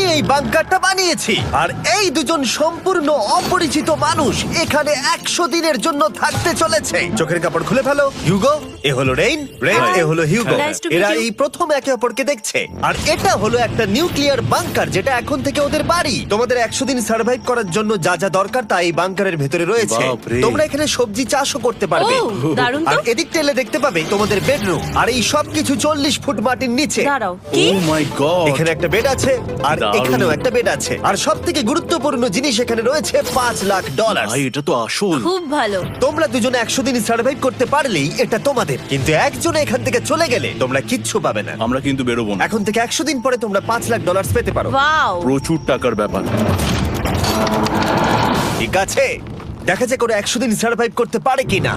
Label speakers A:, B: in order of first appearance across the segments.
A: আমি এই বাংকারটা বানিয়েছি আর এই দুজন সম্পূর্ণ অপরিচিত মানুষ এখানে 100 দিনের জন্য থাকতে চলেছে। চোখের কাপড় খুলে ফেলো। হিউগো, এ হলো রেইন, এ হলো হিউগো।
B: Nice to meet
A: এরা
B: you.
A: এই প্রথম একে অপরকে দেখছে। আর এটা হলো একটা নিউক্লিয়ার বাংকার যেটা এখন থেকে ওদের বাড়ি। তোমাদের 100 দিন সার্ভাইভ করার জন্য যা যা দরকার তা এই বাংকারের ভেতরে রয়েছে।
C: বাপরে।
A: তোমরা এখানে সবজি চাষও করতে পারবে।
B: ও, দারুণ তো।
A: আর এদিক টেলে দেখতে পাবে তোমাদের বেডরুম। আর এই সব কিছু 40 ফুট মাটির নিচে।
B: দাঁড়াও, কি?
C: ও মাই গড।
A: এখানে একটা বেড আছে আর
C: দারুণ।
A: এখানেও একটা বেড আছে। আর সবথেকে গুরুত্বপূর্ণ জিনিস এখানে রয়েছে $5,00,000।
C: ভাই এটা তো আসল।
B: খুব ভালো।
A: তোমরা দুজনে 100 দিন সার্ভাইভ করতে পারলেই এটা তোমাদের। কিন্তু একজন এখান থেকে চলে গেলে তোমরা কিচ্ছু পাবে না।
C: আমরা কিন্তু বেরোবো না।
A: এখন থেকে 100 দিন পরে তোমরা $5,00,000 পেতে পারো।
B: ওয়াও।
C: প্রচুর টাকার ব্যাপার।
A: ঠিক আছে, দেখা যাক ওরা 100 দিন সার্ভাইভ করতে পারে কিনা।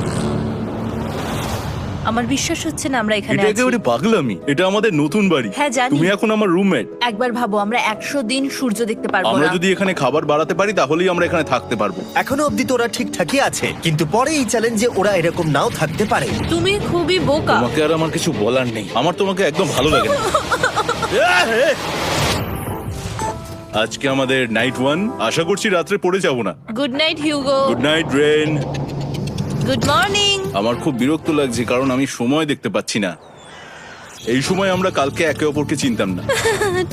B: আমার বিশ্বাস হচ্ছে না আমরা এখানে
C: এটা
B: আছি।
C: একেবারে পাগলামি। এটা আমাদের নতুন বাড়ি।
B: হ্যাঁ, জানি।
C: তুমি এখন আমার রুমমেট।
B: একবার ভাবো, আমরা 100 দিন সূর্য দেখতে পারবো
C: আমরা
B: না।
C: যদি এখানে খাবার বাড়াতে পারি তাহলেই আমরা এখানে থাকতে পারবো।
A: এখনো অব্দি তো ওরা ঠিকঠাকই আছে, কিন্তু পরে এই চ্যালেঞ্জে ওরা এরকম নাও থাকতে পারে।
B: তুমি খুবই বোকা।
C: তোমাকে আর আমার কিছু বলার নেই। আমার তোমাকে একদম ভালো লাগে না। আজকে আমাদের নাইট 1। আশা করছি রাত্রে পড়ে যাব না।
B: Good night Hugo.
C: Good night Ren.
B: Good morning.
C: আমার খুব বিরক্ত লাগছে কারণ আমি সময় দেখতে পাচ্ছি না। এই সময় আমরা কালকে একে অপরকে চিনতাম না,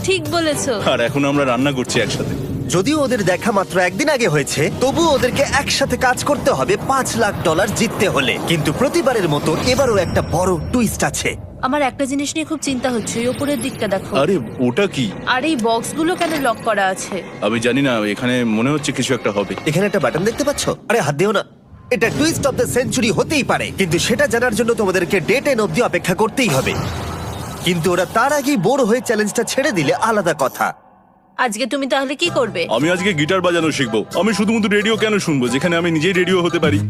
B: ঠিক বলেছো।
C: আর এখন আমরা রান্না করছি একসাথে।
A: যদিও ওদের দেখা মাত্র একদিন আগে হয়েছে, তবু ওদেরকে একসাথে কাজ করতে হবে $5,00,000 জিততে হলে। কিন্তু প্রতিবারের মতো এবারও একটা বড় টুইস্ট আছে।
B: আমার একটা জিনিস নিয়ে খুব চিন্তা হচ্ছে, ওই উপরের দিকটা দেখো।
C: আরে ওটা কি?
B: আর এই বক্সগুলো কেন লক করা আছে?
C: আমি জানি না, এখানে মনে হচ্ছে কিছু একটা হবে।
A: এখানে একটা বাটন দেখতে পাচ্ছ? আরে হাত দিও না। এটা টুইস্ট অফ দ্য সেঞ্চুরি হতেই পারে, কিন্তু সেটা জানার জন্য তোমাদেরকে ডে 10 অব্দি অপেক্ষা করতেই হবে। কিন্তু ওরা তার আগেই বোর হয়ে চ্যালেঞ্জটা ছেড়ে দিলে আলাদা কথা।
B: আজকে তুমি তাহলে কি করবে?
C: আমি আজকে গিটার বাজানো শিখবো। আমি শুধুমাত্র রেডিও কেন শুনবো যেখানে আমি নিজেই রেডিও হতে পারি?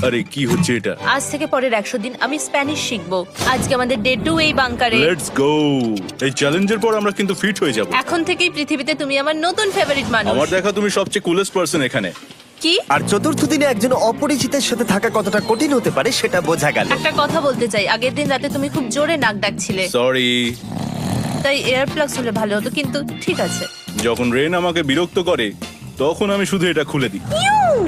C: আরে কি হচ্ছে এটা?
B: আজ থেকে পরের 100 দিন আমি স্প্যানিশ শিখবো। আজকে আমাদের ডে 2 এই বাংকারে।
C: Let's go. এই চ্যালেঞ্জের পর আমরা কিন্তু ফিট হয়ে যাব।
B: এখন থেকেই পৃথিবীতে তুমি আমার নতুন ফেভারিট মানুষ।
C: আমার দেখা তুমি সবচেয়ে কুলেস্ট পারসন এখানে।
B: কি?
A: আর চতুর্থ দিনে একজন অপরিচিতের সাথে থাকা কতটা কঠিন হতে পারে সেটা বোঝা গেল।
B: একটা কথা বলতে চাই, আগের দিন রাতে তুমি খুব জোরে নাক ডাকছিলে,
C: সরি।
B: তাই এয়ার প্লাগস হলে ভালো হতো, কিন্তু ঠিক আছে।
C: যখন রেন আমাকে বিরক্ত করে তখন আমি শুধু এটা খুলে দিই।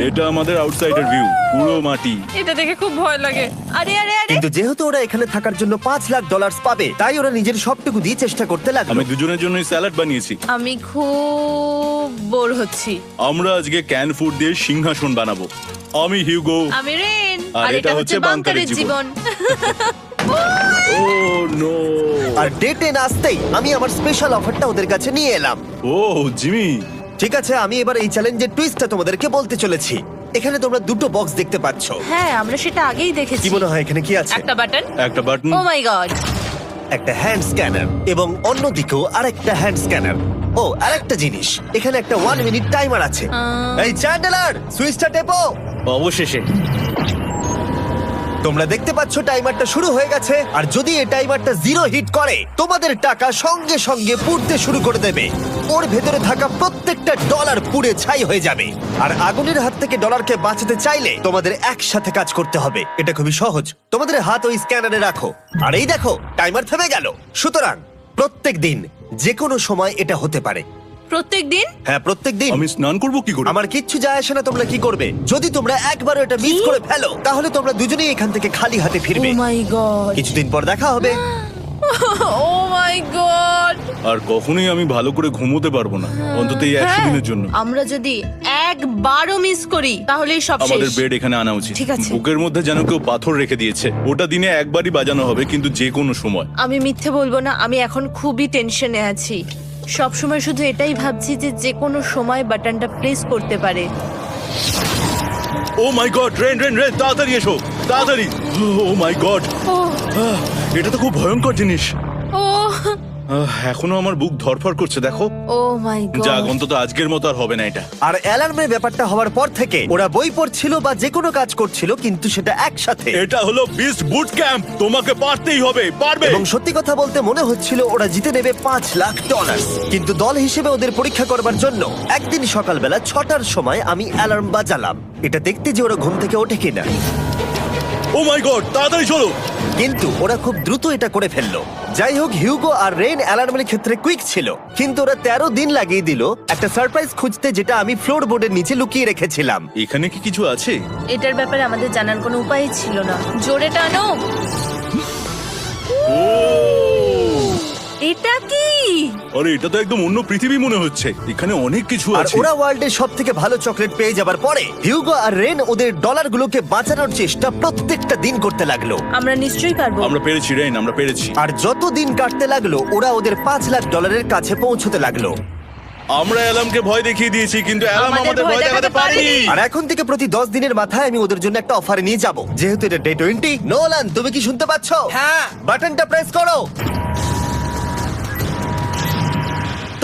C: এটা আমাদের আউটসাইডার ভিউ, পুরো মাটি।
B: এটা দেখে খুব ভয় লাগে। আরে আরে আরে,
A: কিন্তু যেহেতু ওরা এখানে থাকার জন্য $5,00,000 পাবে, তাই ওরা নিজের সবটুকু দিয়ে চেষ্টা করতে লাগলো।
C: আমি দুজনের জন্যই স্যালাড বানিয়েছি।
B: আমি খুব বোর হচ্ছি।
C: আমরা আজকে ক্যান ফুড দিয়ে সিংহাসন বানাবো। আমি হিউগো।
B: আমি রেন,
C: আর
B: আর
C: এটা
B: এটা
C: হচ্ছে
B: হচ্ছে বাংকারের
C: বাংকারের
B: জীবন।
C: ও নো।
A: আর ডে 10 আসতেই আমি আমার স্পেশাল অফারটা ওদের কাছে নিয়ে এলাম।
C: ও জিমি।
A: ঠিক আছে, আমি এবার এই চ্যালেঞ্জের টুইস্টটা তোমাদেরকে বলতে চলেছি। এখানে তোমরা দুটো বক্স দেখতে পাচ্ছ।
B: হ্যাঁ, আমরা সেটা আগেই দেখেছি।
A: কি মনে হয় এখানে কি আছে?
B: একটা বাটন।
C: একটা বাটন।
B: O my god.
A: একটা হ্যান্ড স্ক্যানার এবং অন্যদিকেও আরেকটা হ্যান্ড স্ক্যানার। ও, আরেকটা জিনিস, এখানে একটা 1 মিনিট টাইমার আছে। এই চ্যান্ডেলার, সুইচটা টেপো।
C: অবশেষে
A: তোমরা দেখতে পাচ্ছ টাইমারটা শুরু হয়ে গেছে। আর যদি এই টাইমারটা 0 হিট করে, তোমাদের টাকা সঙ্গে সঙ্গে পুড়তে শুরু করে দেবে। ওর ভেতরে থাকা প্রত্যেকটা ডলার পুড়ে ছাই হয়ে যাবে। আর আগুনের হাত থেকে ডলারকে বাঁচাতে চাইলে তোমাদের একসাথে কাজ করতে হবে। এটা খুবই সহজ। তোমাদের হাত ওই স্ক্যানারে রাখো, আর এই দেখো টাইমার থেমে গেল। সুতরাং প্রত্যেক দিন যে কোনো সময় এটা হতে পারে।
B: প্রত্যেক দিন?
A: হ্যাঁ, প্রত্যেক দিন।
C: আমি স্নান করব কি করে?
A: আমার কিচ্ছু যায় আসে না তোমরা কি করবে। যদি তোমরা একবারও এটা মিস করে ফেলো, তাহলে তোমরা দুজনেই এখান থেকে খালি হাতে
B: ও
A: ফিরবে।
B: মাই গড।
A: কিছুদিন পর দেখা হবে।
B: ও মাই গড।
C: আর কখনোই আমি ভালো করে ঘুমোতে পারবো না, অন্তত এই 100 দিনের জন্য।
B: আমরা যদি একবারও মিস করি তাহলেই সব
C: আমাদের
B: শেষ।
C: বেড এখানে আনা উচিত।
B: ঠিক আছে।
C: বুকের মধ্যে যেন কেউ পাথর রেখে দিয়েছে। ওটা দিনে একবারই বাজানো হবে, কিন্তু যে কোনো সময়।
B: আমি মিথ্যে বলবো না, আমি এখন খুবই টেনশনে আছি। সব সময় শুধু এটাই ভাবছি যে যে কোনো সময় বাটনটা প্রেস করতে পারে।
C: ও my god, rain rain rain, তাড়াতাড়ি এসো, তাড়াতাড়ি। ও মাই গড,
B: ও
C: এটা তো খুব ভয়ঙ্কর জিনিস।
B: ও
C: এখনো আমার বুক ধরফর করছে, দেখো।
B: ও মাই গড।
C: যাক, অন্তত আজকের মতো আর হবে না এটা।
A: আর অ্যালার্মের ব্যাপারটা হওয়ার পর থেকে ওরা বই পড়ছিল বা যে কোনো কাজ করছিল, কিন্তু সেটা একসাথে।
C: এটা হলো বিস্ট বুট ক্যাম্প, তোমাকে পারতেই হবে, পারবে।
A: এবং সত্যি কথা বলতে মনে হচ্ছিল ওরা জিতে নেবে $5,00,000। কিন্তু দল হিসেবে ওদের পরীক্ষা করবার জন্য একদিন সকালবেলা 6টার সময় আমি অ্যালার্ম বাজালাম, এটা দেখতে যে ওরা ঘুম থেকে ওঠে কিনা।
C: ও মাই গড, তাড়াতাড়ি চলো।
A: কিন্তু ওরা খুব দ্রুত এটা করে ফেললো। যাই হোক, হিউগো আর রেন অ্যালার্মের ক্ষেত্রে কুইক ছিল, কিন্তু ওরা 13 দিন লাগিয়ে দিল একটা সারপ্রাইজ খুঁজতে, যেটা আমি ফ্লোর বোর্ডের নিচে লুকিয়ে রেখেছিলাম।
C: এখানে কি কিছু আছে?
B: এটার ব্যাপারে আমাদের জানার কোনো উপায় ছিল না। জোরে টানো।
C: ও
B: এটা কি?
C: আরে, এটা তো একদম অন্য পৃথিবী মনে হচ্ছে। এখানে অনেক কিছু
A: আর
C: আছে।
A: ওরা ওয়ার্ল্ডের সব থেকে ভালো চকলেট পেয়ে যাবার পরে হিউগো আর রেন ওদের ডলারগুলোকে বাঁচানোর চেষ্টা প্রত্যেকটা দিন করতে লাগলো।
B: আমরা নিশ্চয়ই পারবো।
C: আমরা পেরেছি রেন, আমরা পেরেছি।
A: আর যত দিন কাটতে লাগলো, ওরা ওদের $5,00,000 কাছে পৌঁছতে লাগলো।
C: আমরা অ্যালামকে ভয় দেখিয়ে দিয়েছি, কিন্তু অ্যালাম আমাদের ভয় দেখাতে পারেনি।
A: আর এখন থেকে প্রতি 10 দিনের মাথায় আমি ওদের জন্য একটা অফারে নিয়ে যাব, যেহেতু এটা ডে 20। নোলান, তুমি কি শুনতে পাচ্ছ?
D: হ্যাঁ।
A: বাটনটা প্রেস করো।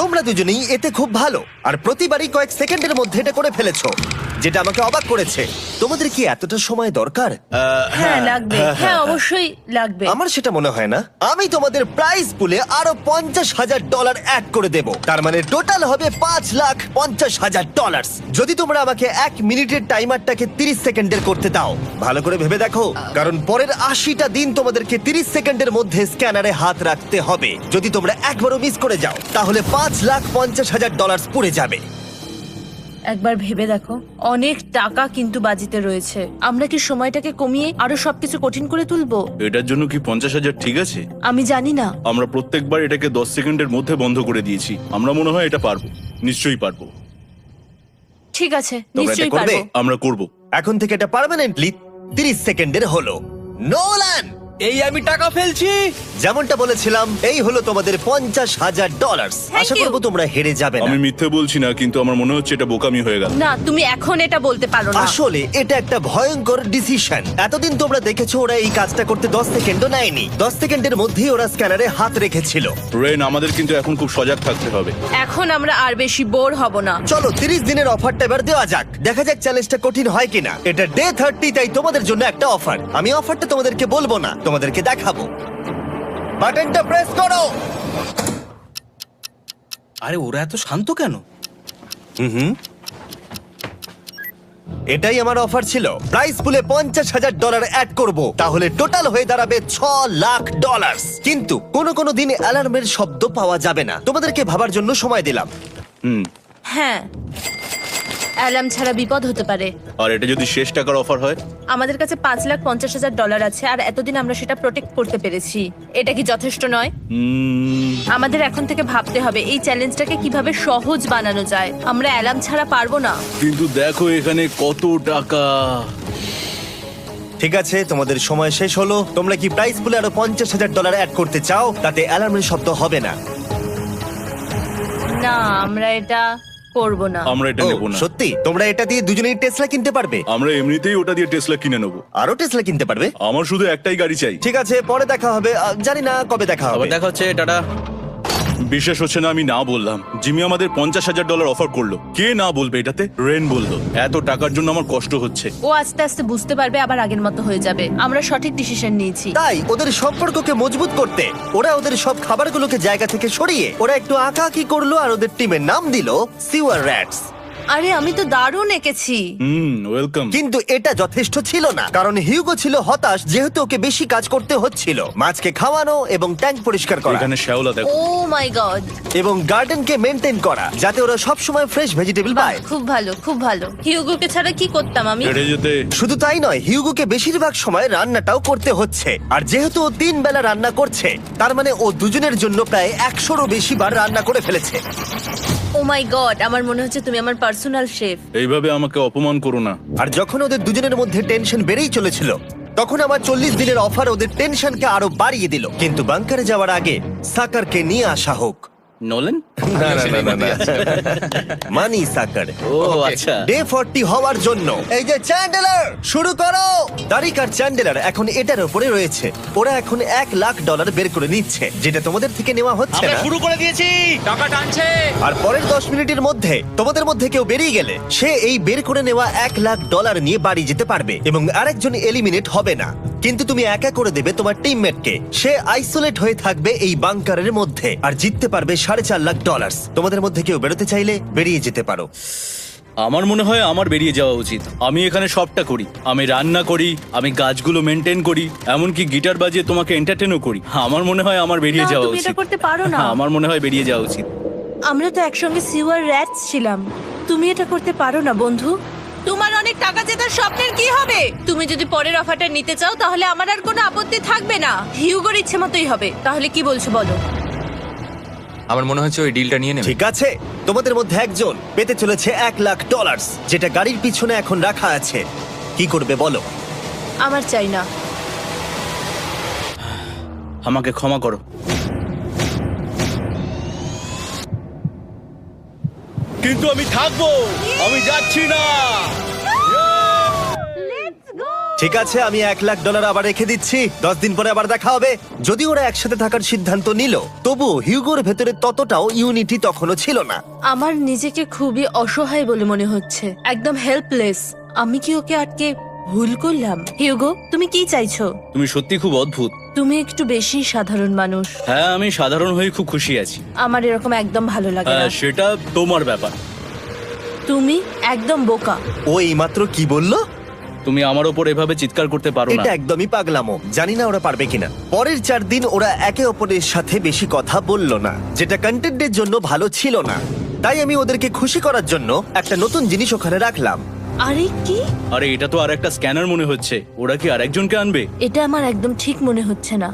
A: তোমরা দুজনেই এতে খুব ভালো, আর প্রতিবারই কয়েক সেকেন্ডের মধ্যে এটা করে ফেলেছো, যেটা আমাকে অবাক করেছে। তোমাদের কি এতটা সময় দরকার?
B: হ্যাঁ লাগবে, হ্যাঁ অবশ্যই লাগবে।
A: আমার সেটা মনে হয় না। আমি তোমাদের প্রাইস পুলে আরো $50,000 অ্যাড করে দেব, তার মানে টোটাল হবে $5,50,000। যদি তোমরা আমাকে 1 মিনিটের টাইমারটাকে 30 সেকেন্ডের করতে দাও। ভালো করে ভেবে দেখো, কারণ পরের 80টা দিন তোমাদেরকে 30 সেকেন্ডের মধ্যে স্ক্যানারে হাত রাখতে হবে। যদি তোমরা একবারও মিস করে যাও, তাহলে $5,50,000 পুড়ে যাবে।
B: একবার ভেবে দেখো, অনেক টাকা কিন্তু বাজিতে রয়েছে। আমরা কি সময়টাকে কমিয়ে আরো সবকিছু কঠিন করে তুলবো?
C: এটার জন্য কি 50,000 ঠিক আছে?
B: আমি জানি না।
C: আমরা প্রত্যেকবার এটাকে 10 সেকেন্ডের মধ্যে বন্ধ করে দিয়েছি। আমরা মনে হয় এটা পারবো, নিশ্চয়ই পারবো।
B: ঠিক আছে,
A: তোমরা এটা
B: নিশ্চয়ই
A: করবে?
B: পারবো।
C: আমরা করব।
A: এখন থেকে এটা পার্মানেন্টলি 30 সেকেন্ডের হলো। নোলান,
D: এই আমি টাকা ফেলছি।
A: যেমনটা বলেছিলাম, এই হলো তোমাদের $50,000।
B: Thank
A: Asha
B: you.
A: করবো তোমরা হেরে যাবে না।
C: আমি মিথ্যে বলছি না, কিন্তু আমার মনে হচ্ছে এটা বোকামি হয়ে গেল।
B: না, তুমি এখন এটা বলতে পারো না।
A: আসলে এটা একটা ভয়ঙ্কর ডিসিশন। এতদিন তোমরা দেখেছো ওরা এই কাজটা করতে 10 সেকেন্ডও নেয়নি। 10 সেকেন্ডের মধ্যেই ওরা স্ক্যানারে হাত রেখেছিল।
C: রেন, আমাদের কিন্তু এখন খুব সজাগ থাকতে হবে।
B: এখন আমরা আর বেশি বোর হব না।
A: চলো 30 দিনের অফারটা এবার দেওয়া যাক, দেখা যাক চ্যালেঞ্জটা কঠিন হয় কিনা। এটা ডে 30, তাই তোমাদের জন্য একটা অফার। আমি অফারটা তোমাদেরকে বলবো না, তোমাদেরকে দেখাবো। বাটনটা প্রেস করো।
D: আরে ওরা এত শান্ত কেন?
A: এটাই আমার অফার ছিল। প্রাইস পুলে $50,000 অ্যাড করব, তাহলে টোটাল হয়ে দাঁড়াবে $6,00,000। কিন্তু কোনো দিন অ্যালার্মের শব্দ পাওয়া যাবে না। তোমাদেরকে ভাবার জন্য সময় দিলাম।
B: হ্যাঁ, অ্যালার্ম ছাড়া বিপদ হতে পারে।
C: আর এটা যদি শেষ টাকার অফার হয়?
B: আমাদের কাছে $5,50,000 আছে, আর এতদিন আমরা সেটা প্রোটেক্ট করতে পেরেছি। এটা কি যথেষ্ট নয়? আমাদের এখন থেকে ভাবতে হবে এই চ্যালেঞ্জটাকে কিভাবে সহজ বানানো যায়। আমরা অ্যালার্ম ছাড়া পারবো না।
C: কিন্তু দেখো এখানে কত টাকা।
A: ঠিক আছে, তোমাদের সময় শেষ হলো। তোমরা কি প্রাইস পুলে আরো $50,000 অ্যাড করতে চাও? তাতে অ্যালার্মের শব্দ হবে না।
B: না, আমরা এটা করব না।
C: আমরা এটা
A: ও,
C: নেব না।
A: সত্যি? তোমরা এটা দিয়ে দুজনেই টেসলা কিনতে পারবে?
C: আমরা এমনিতেই ওটা দিয়ে টেসলা কিনে নেবো।
A: আরো টেসলা কিনতে পারবে?
C: আমার শুধু একটাই গাড়ি চাই।
A: ঠিক আছে, পরে দেখা হবে। জানি না কবে দেখা
D: আবার
A: হবে।
D: দেখা হচ্ছে, টাটা।
C: বিশ্বাস হচ্ছে না আমি না বললাম। জিমি আমাদের $50,000 অফার করলো। কে না বলবে এটাতে? রেন বললো। এত টাকার জন্য আমার কষ্ট হচ্ছে।
B: ও আস্তে আস্তে বুঝতে পারবে, আবার আগের মতো হয়ে যাবে। আমরা সঠিক ডিসিশন নিয়েছি।
A: তাই ওদের সম্পর্ককে মজবুত করতে ওরা ওদের সব খাবারগুলোকে জায়গা থেকে সরিয়ে ওরা একটু আঁকাআঁকি করলো, আর ওদের টিমের নাম দিল সিওয়ার র্যাটস।
B: আরে আমি তো দারুণ এঁকেছি।
C: ওয়েলকাম।
A: কিন্তু এটা যথেষ্ট ছিল না, কারণ হিউগো ছিল হতাশ, যেহেতু ওকে বেশি কাজ করতে হচ্ছিল। মাছকে খাওয়ানো এবং ট্যাঙ্ক পরিষ্কার করা
C: এখানে শ্যাওলা দেখো।
B: ও মাই গড,
A: এবং গার্ডেনকে মেনটেন করা, যাতে ওরা সব সময় ফ্রেশ ভেজিটেবল পায়।
B: খুব ভালো, খুব ভালো। হিউগোকে ছাড়া কি করতাম আমি?
C: হেঁটে যেতে।
A: শুধু তাই নয়, হিউগোকে বেশিরভাগ সময় রান্নাটাও করতে হচ্ছে। আর যেহেতু ও 3 বেলা রান্না করছে, তার মানে ও দুজনের জন্য প্রায় 100রও বেশি বার রান্না করে ফেলেছে।
B: ও মাই গড, আমার মনে হচ্ছে তুমি আমার পার্সোনাল শেফ।
C: এইভাবে আমাকে অপমান করো না।
A: আর যখন ওদের দুজনের মধ্যে টেনশন বেড়েই চলেছিল, তখন আমার 40 দিনের অফার ওদের টেনশনকে আরো বাড়িয়ে দিল। কিন্তু বাংকারে যাওয়ার আগে সাকারকে নিয়ে আসা হোক।
D: নোলেন?
A: মানি সাকার।
D: ও আচ্ছা।
A: ডে 40 হওয়ার জন্য এই যে চ্যান্ডেলার শুরু করো। তারিক আর চ্যান্ডেলার এখন এটার উপরে রয়েছে। ওরা এখন $1,00,000 বের করে নিচ্ছে, যেটা তোমাদের থেকে নেওয়া হচ্ছে
D: আমরা
A: না।
D: শুরু করে দিয়েছি, টাকা টানছে।
A: আর পরের 10 মিনিটের মধ্যে তোমাদের মধ্যে কেউ বেরিয়ে গেলে সে এই বের করে নেওয়া $1,00,000 নিয়ে বাড়ি যেতে পারবে, এবং আরেকজন এলিমিনেট হবে না। কিন্তু তুমি একা করে দেবে তোমার টিমমেটকে। সে আইসোলেট হয়ে থাকবে এই বাংকারের মধ্যে, আর জিততে পারবে $4.5 লাখ। তোমাদের মধ্যে কেউ বেরোতে চাইলে বেরিয়ে যেতে পারো।
C: আমার মনে হয় আমার বেরিয়ে যাওয়া উচিত। আমি এখানে সবটা করি, আমি রান্না করি, আমি গাছগুলো মেনটেন করি, এমনকি গিটার বাজিয়ে তোমাকে এন্টারটেনও করি। আমার মনে হয় আমার বেরিয়ে
B: না,
C: যাওয়া
B: তুমি এটা
C: উচিত।
B: করতে পারো না।
C: আমার মনে হয় বেরিয়ে যাওয়া উচিত।
B: আমরা তো একসঙ্গে সিওয়ার র্যাটস ছিলাম। তুমি এটা করতে পারো না বন্ধু। তোমার অনেক টাকা জেতার স্বপ্নের কি হবে? তুমি যদি পরের অফারটা নিতে চাও তাহলে আমার আর কোনো আপত্তি থাকবে না। হিউগোর ইচ্ছে মতোই হবে। তাহলে কি বলছো বলো?
E: আমার মনে হচ্ছে ওই ডিলটা নিয়ে নেবে।
A: ঠিক আছে, তোমাদের মধ্যে একজন পেতে চলেছে $1,00,000, যেটা গাড়ির পিছনে এখন রাখা আছে। কি করবে বলো?
B: আমার চাই না।
C: আমাকে ক্ষমা করো। কিন্তু আমি থাকবো, আমি যাচ্ছি না।
A: ঠিক আছে, আমি $1,00,000 আবার রেখে দিচ্ছি। 10 দিন পরে আবার দেখা হবে। যদি ওরা একসাথে থাকার সিদ্ধান্ত নিল, তবু হিউগোর ভেতরে ততটাও ইউনিটি তখনও ছিল না।
B: আমার নিজেকে খুবই অসহায় বলে মনে হচ্ছে, একদম হেল্পলেস। আমি কি ওকে আটকে ভুল করলাম? হিউগো, তুমি কি চাইছো?
C: তুমি সত্যি খুব অদ্ভুত।
B: তুমি একটু বেশি সাধারণ মানুষ।
C: হ্যাঁ, আমি সাধারণ হয়ে খুব খুশি আছি।
B: আমার এরকম একদম ভালো লাগে না।
C: সেটা তোমার ব্যাপার।
B: তুমি একদম বোকা।
A: ও এইমাত্র কি বললো?
C: তুমি আমার ওপর এভাবে চিৎকার করতে পারো না।
A: এটা একদমই পাগলামো। জানি না ওরা পারবে কিনা। পরের 4 দিন ওরা একে অপরের সাথে বেশি কথা বলল না, যেটা কন্টেন্টের জন্য ভালো ছিল না। তাই আমি ওদেরকে খুশি করার জন্য একটা নতুন জিনিস ওখানে রাখলাম।
B: আরে কি?
C: আরে এটা তো আর একটা স্ক্যানার মনে হচ্ছে। ওরা কি আরেকজনকে আনবে?
B: এটা আমার একদম ঠিক মনে হচ্ছে না।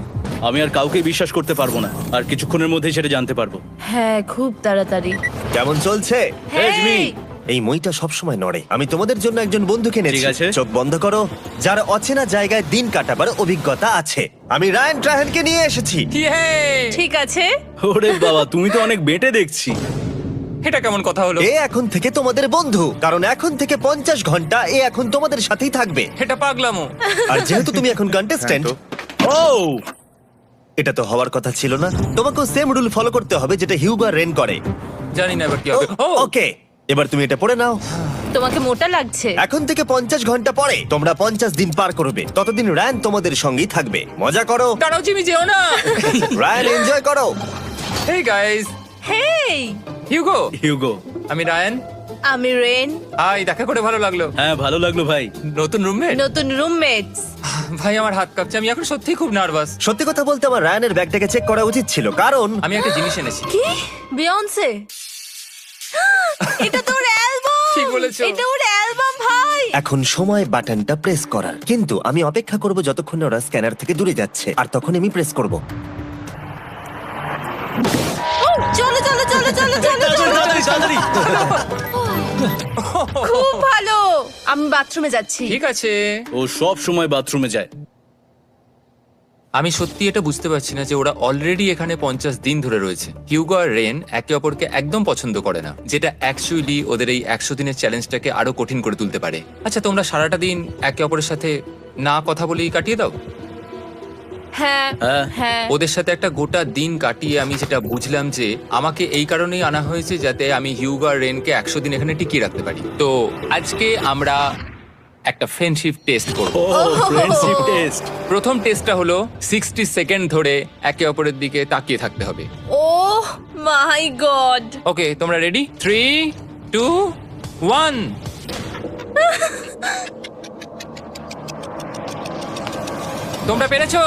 C: আমি আর কাউকে বিশ্বাস করতে পারবো না। আর কিছুক্ষণের মধ্যেই সেটা জানতে পারবো।
B: হ্যাঁ, খুব তাড়াতাড়ি।
A: কেমন চলছে?
C: Hey, Jimmy!
A: এই মইটা সবসময় নড়ে। আমি তোমাদের জন্য একজন বন্ধুকে এনেছি।
C: ঠিক আছে।
A: চোখ বন্ধ করো। যার অচেনা জায়গায় দিন কাটাবার অভিজ্ঞতা আছে। আমি রায়ান ট্রাহেনকে নিয়ে এসেছি।
E: ইয়ে!
B: ঠিক আছে।
C: ওরে বাবা, তুমি তো অনেক বেটে দেখছি।
E: এটা কেমন কথা হলো?
A: এ এখন থেকে তোমাদের বন্ধু, কারণ এখন থেকে 50 ঘন্টা এ এখন তোমাদের সাথেই থাকবে।
E: এটা পাগলামো।
A: আর যেহেতু তুমি এখন কন্টেস্ট্যান্ট,
C: ও
A: এটা তো হওয়ার কথা ছিল না। তোমাকেও সেম রুল ফলো করতে হবে যেটা হিউগো আর রেন করে।
E: জানি না এবার কি হবে। ও
A: ওকে, এবার তুমি এটা পড়ে নাও।
B: তোমাকে মোটা লাগছে।
A: এখন থেকে 50 ঘন্টা পরে তোমরা 50 দিন পার করবে। ততদিন রায়ান তোমাদের সঙ্গেই থাকবে। মজা করো।
E: দাঁড়াও জিমি, যেও না।
A: রায়ান, এনজয় করো।
E: হেই গাইস,
B: হেই,
E: হিউগো।
C: হিউগো।
E: আমি রায়ান।
B: আমি রেন।
E: হাই, দেখা করে ভালো লাগলো।
C: হ্যাঁ, ভালো লাগলো ভাই।
E: নতুন রুমমেট।
B: নতুন রুমমেটস।
E: ভাই আমার হাত কাঁপছে, আমি এখন সত্যিই খুব নার্ভাস।
A: সত্যি কথা বলতে আমার রায়ানের ব্যাগটাকে চেক করা উচিত ছিল, কারণ
E: আমি একটা জিনিস এনেছি।
B: কি? বিয়ন্সে? এটা তো ওর অ্যালবাম।
E: ঠিক বলেছো।
B: এটা ওর অ্যালবাম ভাই।
A: এখন সময় বাটনটা প্রেস করার। কিন্তু আমি অপেক্ষা করব যতক্ষণ না ওরা স্ক্যানার থেকে দূরে যাচ্ছে, আর তখন আমি প্রেস করব।
B: চলো চলো চলো চলো চলো চলো।
C: তাড়াতাড়ি।
B: খুব ভালো। আমি বাথরুমে যাচ্ছি।
E: ঠিক আছে।
C: ও সব সময় বাথরুমে যায়।
E: আমি সত্যি এটা বুঝতে পারছি না যে ওরা অলরেডি এখানে 50 দিন ধরে রয়েছে। হিউগো আর রেন একে অপরকে একদম পছন্দ করে না, যেটা অ্যাকচুয়ালি ওদের এই 100 দিনের চ্যালেঞ্জটাকে আরো কঠিন করে তুলতে পারে। আচ্ছা, তোমরা সারাটা দিন একে অপরের সাথে না কথা বলেই কাটিয়ে দাও?
B: হ্যাঁ
C: হ্যাঁ।
B: হ্যাঁ।
E: ওদের সাথে একটা গোটা দিন কাটিয়ে আমি যেটা বুঝলাম যে আমাকে এই কারণেই আনা হয়েছে যাতে আমি হিউগো আর রেনকে 100 দিন এখানে টিকিয়ে রাখতে পারি। তো আজকে আমরা একটা ফ্রেন্ডশিপ টেস্ট করব।
C: ও ফ্রেন্ডশিপ টেস্ট।
E: প্রথম টেস্টটা হলো 60 সেকেন্ড ধরে একে অপরের দিকে তাকিয়ে থাকতে হবে।
B: ওহ মাই গড।
E: ওকে, তোমরা রেডি? 3, 2, 1। তোমরা পেরেছো?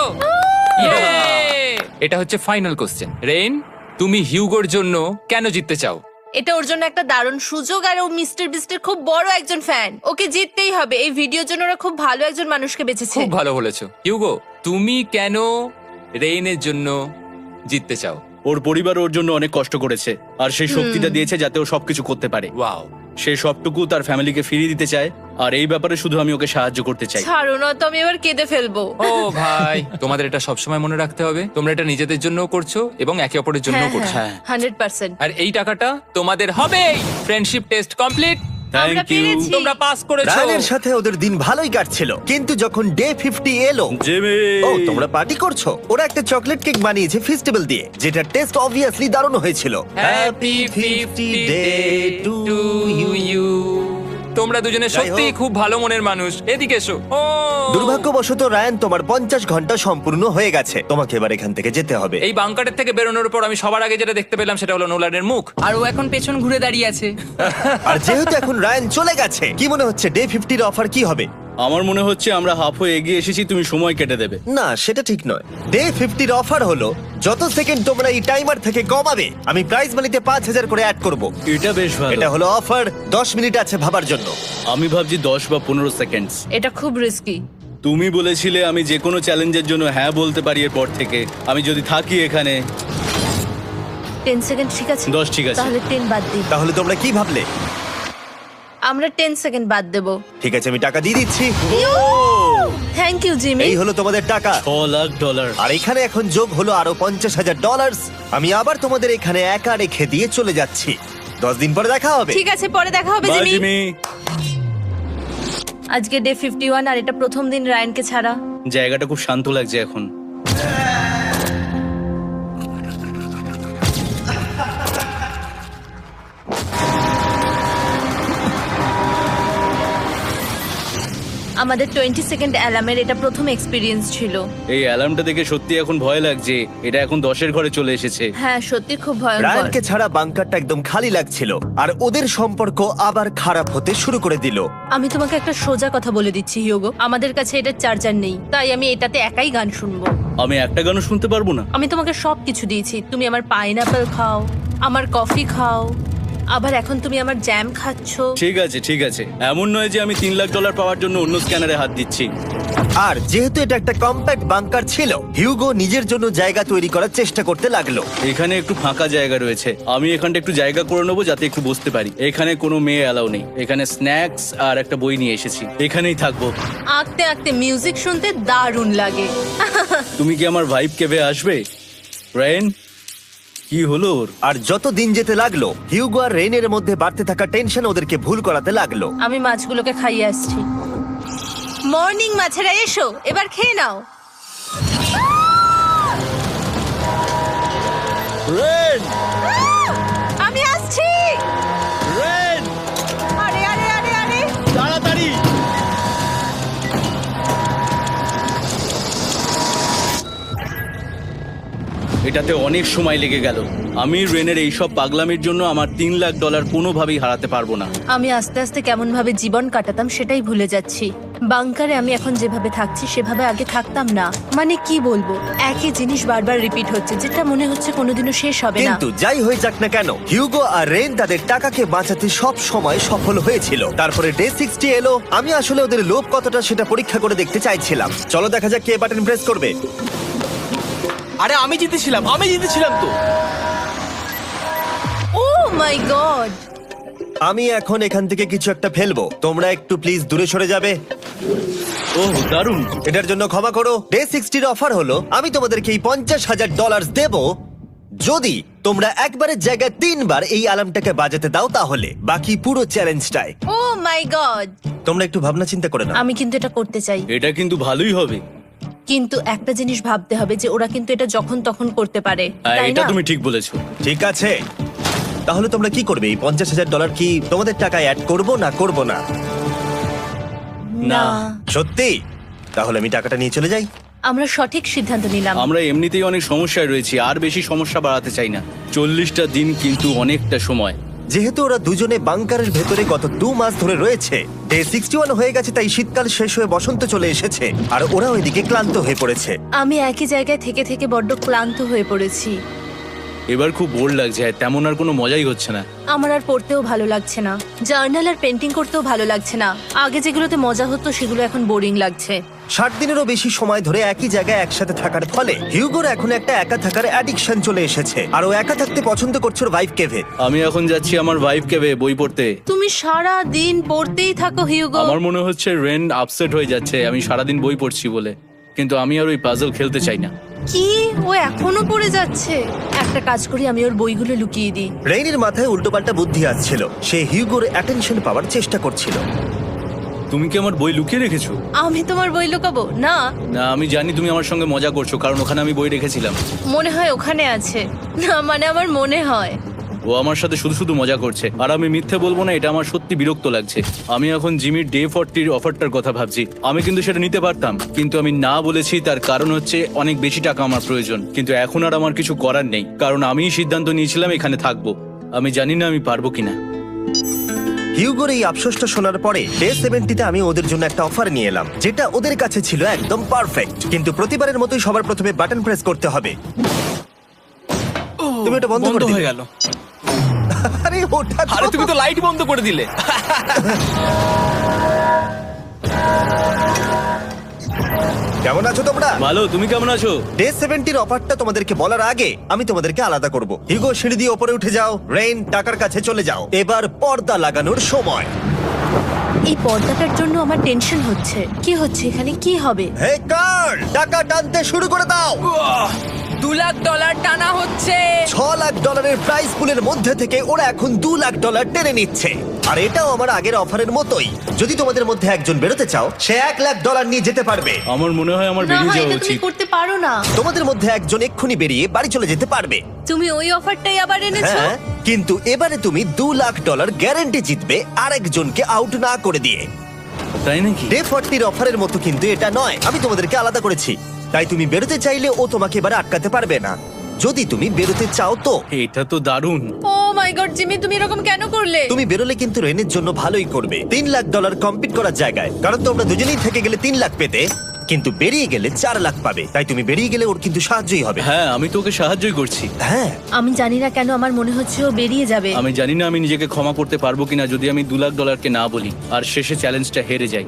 E: Yay! এটা হচ্ছে ফাইনাল কোশ্চেন। রেইন, তুমি হিউগোর জন্য কেন জিততে চাও?
B: এটা ওর জন্য একটা দারুণ সুযোগ, আর ও মিস্টার বিস্টের খুব বড় একজন ফ্যান। ওকে জিততেই হবে। এই ভিডিওর জন্য ওরা খুব ভালো একজন মানুষকে বেঁচেছে।
E: খুব ভালো বলেছো। হিউগো, তুমি কেন রেইনের জন্য জিততে চাও?
C: ওর পরিবার ওর জন্য অনেক কষ্ট করেছে, আর সেই শক্তিটা দিয়েছে যাতে ও সবকিছু করতে পারে।
E: ওয়াও।
C: সে সবটুকু তার ফ্যামিলিকে ফিরিয়ে দিতে চায়, আর এই ব্যাপারে শুধু আমি ওকে সাহায্য করতে চাই।
B: ছাড়ো না তো, আমি এবার কেঁদে ফেলবো।
E: ও ভাই, তোমাদের এটা সবসময় মনে রাখতে হবে। তোমরা এটা নিজেদের জন্যও করছো এবং একে অপরের জন্যও করছো।
C: হ্যাঁ।
B: 100%।
E: আর এই টাকাটা তোমাদের হবেই। Friendship test complete.
B: আমরা
C: থ্যাংক ইউ
B: পেরেছি।
E: তোমরা পাস করেছো।
A: রায়ানের সাথে ওদের দিন ভালোই কাটছিল, কিন্তু যখন ডে 50 এলো,
C: জিমি।
A: ও তোমরা পার্টি করছো। ওরা একটা চকলেট কেক বানিয়েছে ফেস্টিভ্যাল দিয়ে, যেটা টেস্ট অবভিয়াসলি দারুণ হয়েছিল।
E: Happy 50 day to you. তোমরা দুজনে
A: যাই
E: সত্যিই
A: হোক।
E: খুব ভালো মনের মানুষ, এদিকে এসো। ও
A: দুর্ভাগ্যবশত রায়ান, তোমার 50 ঘন্টা সম্পূর্ণ হয়ে গেছে। তোমাকে এবার এখান থেকে যেতে হবে।
E: এই বাংকারের থেকে বেরোনোর পর আমি সবার আগে যেটা দেখতে পেলাম সেটা হলো নোলানের মুখ।
F: আর ও এখন পেছন ঘুরে দাঁড়িয়ে আছে।
A: আর যেহেতু এখন রায়ান চলে গেছে, কি মনে হচ্ছে ডে 50 এর অফার কি হবে?
C: আমার মনে হচ্ছে আমরা হাফ হয়ে এগিয়ে এসেছি, তুমি সময় কেটে দেবে।
A: না, সেটা ঠিক নয়। ডে 50 এর অফার হলো যত সেকেন্ড তোমরা এই টাইমার থেকে কমাবে, আমি প্রাইজ মানিতে 5000 করে অ্যাড করব।
C: এটা বেশ ভালো।
A: এটা হলো অফার। 10 মিনিট আছে ভাবার জন্য।
C: আমি ভাবছি 10 বা 15 সেকেন্ডস।
B: এটা খুব রিস্কি।
C: তুমি বলেছিলে আমি যে কোনো চ্যালেঞ্জের জন্য হ্যাঁ বলতে পারি এরপর থেকে। আমি যদি থাকি এখানে
B: 10 সেকেন্ড ঠিক আছে?
C: 10 ঠিক আছে।
B: তাহলে 10 বাদ দিই।
A: তাহলে তোমরা কি ভাবলে?
B: আমরা 10 সেকেন্ড বাদ দেব।
A: ঠিক আছে, আমি টাকা দিয়ে দিচ্ছি।
B: Thank you Jimmy.
A: এই হলো তোমাদের টাকা।
C: $6,00,000।
A: আর এখানে এখন যোগ হলো আরো $50,000। আমি আবার তোমাদের এখানে একা রেখে দিয়ে চলে যাচ্ছি। 10 দিন পরে দেখা হবে।
B: ঠিক আছে, পরে দেখা হবে
C: বাই
B: জিমি।
C: জিমি।
B: আজকে ডে 51 আর এটা প্রথম দিন রায়ানকে ছাড়া।
C: জায়গাটা খুব শান্ত লাগছে এখন।
B: আমাদের 20 সেকেন্ড অ্যালার্মের এটা প্রথম এক্সপিরিয়েন্স ছিল।
C: এই অ্যালার্মটা দেখে সত্যি এখন ভয় লাগছে। এটা এখন 10-এর ঘরে চলে এসেছে।
B: হ্যাঁ, সত্যি খুব ভয়ঙ্কর।
A: রায়ানকে ছাড়া বাংকারটা একদম খালি লাগছিল, আর ওদের সম্পর্ক আবার খারাপ হতে শুরু করে দিল।
B: আমি তোমাকে একটা সোজা কথা বলে দিচ্ছি হিয়োগো, আমাদের কাছে এটা চার্জার নেই, তাই আমি এটাতে একাই গান শুনবো।
C: আমি একটা গানও শুনতে পারবো না।
B: আমি তোমাকে সবকিছু দিয়েছি, তুমি আমার পাইনাপেল খাও, আমার কফি খাও, আবার এখন তুমি আমার জ্যাম খাচ্ছো।
C: ঠিক আছে ঠিক আছে, এমন নয় যে আমি $3,00,000 পাওয়ার জন্য অন্য স্ক্যানারে হাত দিচ্ছি।
A: আর যেহেতু এটা একটা কম্প্যাক্ট বাংকার ছিল, হিউগো নিজের জন্য জায়গা তৈরি করার চেষ্টা করতে লাগলো।
C: এখানে একটু ফাঁকা জায়গা রয়েছে, আমি এখানটা একটু জায়গা করে নেবো যাতে একটু বসতে পারি। এখানে কোনো মেয়ে অ্যালাউ নেই। এখানে স্ন্যাক্স আর একটা বই নিয়ে এসেছি, এখানেই থাকবো।
B: আঁকতে আঁকতে মিউজিক শুনতে দারুণ লাগে।
C: তুমি কি আমার ভাইব কেভে আসবে? রেন, কি হলো ওর?
A: আর যত দিন যেতে লাগলো, হিউগো আর রেইনের মধ্যে বাড়তে থাকা টেনশন ওদেরকে ভুল করাতে লাগলো।
B: আমি মাছগুলোকে খাইয়ে আসছি। মর্নিং মাছেরা, এসো এবার খেয়ে নাও।
C: রেন,
B: আমি আসছি।
C: রেন,
B: আরে আরে আরে আরে,
C: তাড়াতাড়ি। এটাতে অনেক সময় লেগে গেল। আমি রেনের এইসব পাগলামির জন্য আমার $3,00,000 কোনোভাবেই হারাতে পারবো না।
B: আমি আস্তে আস্তে কেমন ভাবে জীবন কাটাতাম সেটাই ভুলে যাচ্ছি। বাংকারে আমি এখন যেভাবে থাকছি সেভাবে আগে থাকতাম না। মানে কি বলবো, একই জিনিস বারবার রিপিট হচ্ছে, যেটা মনে হচ্ছে কোনোদিনও শেষ হবে না।
A: কিন্তু যাই হয়ে যাক না কেন, হিউগো আর রেন তাদের টাকাকে বাঁচাতে সব সময় সফল হয়েছিল। তারপরে ডে 60 এলো। আমি আসলে ওদের লোভ কতটা সেটা পরীক্ষা করে দেখতে চাইছিলাম। চলো দেখা যাক কে বাটন প্রেস করবে।
D: আরে আমি জিতেছিলাম তো।
B: ও মাই গড!
A: আমি এখন এখান থেকে কিছু একটা ফেলবো, তোমরা একটু প্লিজ দূরে সরে যাবে।
C: ওহ দারুণ।
A: এটার জন্য ক্ষমা করো। ডে 60 এর অফার হলো আমি তোমাদেরকে এই $50,000 দেব যদি তোমরা একবারের জায়গায় 3 বার এই অ্যালার্মটাকে বাজাতে দাও, তাহলে বাকি পুরো চ্যালেঞ্জটাই।
B: ও মাই গড!
A: তোমরা একটু ভাবনা চিন্তা করে নাও।
B: আমি কিন্তু এটা করতে চাই,
C: এটা কিন্তু ভালোই হবে।
B: কিন্তু একটা জিনিস ভাবতে হবে যে ওরা কিন্তু এটা যখন তখন করতে পারে,
C: হ্যাঁ,
B: তাই
C: এটা
B: না?
C: তুমি ঠিক বলেছো।
A: ঠিক আছে, তাহলে তোমরা কি করবে? এই $50,000 কি তোমাদের টাকায় অ্যাড করবো না করবো না?
B: না,
A: সত্যি? তাহলে আমি টাকাটা নিয়ে চলে যাই।
B: আমরা সঠিক সিদ্ধান্ত নিলাম।
C: আমরা এমনিতেই অনেক সমস্যায় রয়েছি, আর বেশি সমস্যা বাড়াতে চাই না। 40টা দিন কিন্তু অনেকটা সময়।
A: যেহেতু ওরা দুজনে বাংকারের ভেতরে গত 2 মাস ধরে রয়েছে, ডে 61 হয়ে গেছে, তাই শীতকাল শেষ হয়ে বসন্ত চলে এসেছে, আর ওরা ওইদিকে ক্লান্ত হয়ে পড়েছে।
B: আমি একই জায়গায় থেকে থেকে বড্ড ক্লান্ত হয়ে পড়েছি।
C: এবার খুব বোর লাগছে, তেমন আর কোনো মজাই হচ্ছে না।
B: আমার আর পড়তেও ভালো লাগছে না, জার্নাল আর পেন্টিং করতেও ভালো লাগছে না। আগে যেগুলোতে মজা হতো সেগুলো এখন বোরিং লাগছে।
A: 60 দিনেরও বেশি সময় ধরে একই জায়গায় একসাথে থাকার ফলে হিউগোর এখন একটা একা থাকার অ্যাডিকশন চলে এসেছে, আর ও একা থাকতে পছন্দ করছে ওর ভাইফ কেভে।
C: আমি এখন যাচ্ছি আমার ওয়াইফ কেভে বই পড়তে।
B: তুমি সারা দিন পড়তেই থাকো হিউগো।
C: আমার মনে হচ্ছে রেন আপসেট হয়ে যাচ্ছে আমি সারাদিন বই পড়ছি বলে, কিন্তু আমি আর ওই পাজল খেলতে চাই না।
B: কি, ও এখনো পড়ে যাচ্ছে? একটা কাজ করি, আমি ওর বইগুলো লুকিয়ে দিই।
A: রেইনের মাথায় উল্টোপাল্টা বুদ্ধি আসছিল, সে হিউগোর অ্যাটেনশন পাওয়ার চেষ্টা করছিল।
C: তুমি কি আমার বই লুকিয়ে রেখেছো?
B: আমি তোমার বই লুকাবো না?
C: না, আমি জানি তুমি আমার সঙ্গে মজা করছো, কারণ ওখানে আমি বই রেখেছিলাম।
B: মনে হয় ওখানে আছে। না মানে আমার মনে হয়।
C: ও আমার সাথে শুধু শুধু মজা করছে, আর আমি মিথ্যে বলবো না, এটা আমার সত্যি বিরক্ত লাগছে। আমি এখন জিমির ডে 40 অফারটার কথা ভাবছি। আমি কিন্তু সেটা নিতে পারতাম, কিন্তু আমি না বলেছি। তার কারণ হচ্ছে অনেক বেশি টাকা আমার প্রয়োজন, কিন্তু এখন আর আমার কিছু করার নেই, কারণ আমিই সিদ্ধান্ত নিয়েছিলাম এখানে থাকবো। আমি জানি না আমি পারবো কিনা।
A: হিউগোর এই আফসোসটা শোনার পরে ডে 70-তে আমি ওদের জন্য একটা অফার নিয়ে এলাম, যেটা ওদের কাছে ছিল একদম পারফেক্ট। কিন্তু প্রতিবারের মতোই সবার প্রথমে বাটন প্রেস করতে হবে। তুমি এটা বন্ধ করে
D: হয়ে
A: দিলে।
D: গেল।
A: আরে ওটা তো-
D: আরে তুমি তো লাইট বন্ধ করে দিলে।
A: কেমন আছো তোমরা?
C: ভালো, তুমি কেমন আছো?
A: ডে 70-র অফারটা তোমাদেরকে বলার আগে আমি তোমাদেরকে আলাদা করব। হিউগো, সিঁড়ি দিয়ে ওপরে উঠে যাও। রেইন, টাকার কাছে চলে যাও। এবার পর্দা লাগানোর সময়।
B: এই পর্দাটার জন্য আমার টেনশন হচ্ছে। কি হচ্ছে এখানে, কি হবে?
A: হে কার্ল, টাকা টানতে শুরু করে দাও।
F: $2,00,000 টানা হচ্ছে।
A: $6,00,000 প্রাইস পুলের মধ্যে থেকে ওরা এখন $2,00,000 টেনে নিচ্ছে। আর এটাও আমার আগের অফারের মতোই। যদি তোমাদের মধ্যে একজন বেরোতে চাও, সে $1,00,000 নিয়ে যেতে পারবে।
C: আমার মনে হয় আমার
B: না
C: বেরিয়ে
B: হয়
C: যাওয়া
B: এটা তুমি
C: উচিত।
B: করতে পারো না।
A: তোমাদের মধ্যে একজন এক্ষুনি বেরিয়ে বাড়ি চলে যেতে পারবে।
B: তুমি ওই অফারটাই আবার এনেছো।
A: হ্যাঁ, কিন্তু এবারে তুমি $2,00,000 গ্যারান্টি জিতবে আরেকজনকে আউট না করে দিয়ে।
C: তাই নাকি?
A: ডে 40-র অফারের মতো কিন্তু এটা নয়। আমি তোমাদেরকে আলাদা করেছি, তাই তুমি বেরোতে চাইলে ও তোমাকে এবারে আটকাতে পারবে না। যদি তুমি বেরোতে চাও তো।
C: এটা তো দারুণ।
B: ও মাই গড জিমি, তুমি এরকম কেন করলে?
A: তুমি বেরোলে কিন্তু রেনের জন্য ভালোই করবে। $3,00,000 কম্পিট করার জায়গায়, কারণ তোমরা দুজনেই থেকে গেলে 3 লাখ পেতে, কিন্তু বেরিয়ে গেলে 4 লাখ পাবে। তাই তুমি বেরিয়ে গেলে ওর কিন্তু সাহায্যই হবে।
C: হ্যাঁ, আমি তোকে সাহায্যই করছি।
A: হ্যাঁ,
B: আমি জানি না কেন আমার মনে হচ্ছে ও বেরিয়ে যাবে।
C: আমি জানি না আমি নিজেকে ক্ষমা করতে পারবো কিনা যদি আমি $2,00,000 না বলি আর শেষে চ্যালেঞ্জটা হেরে যাই।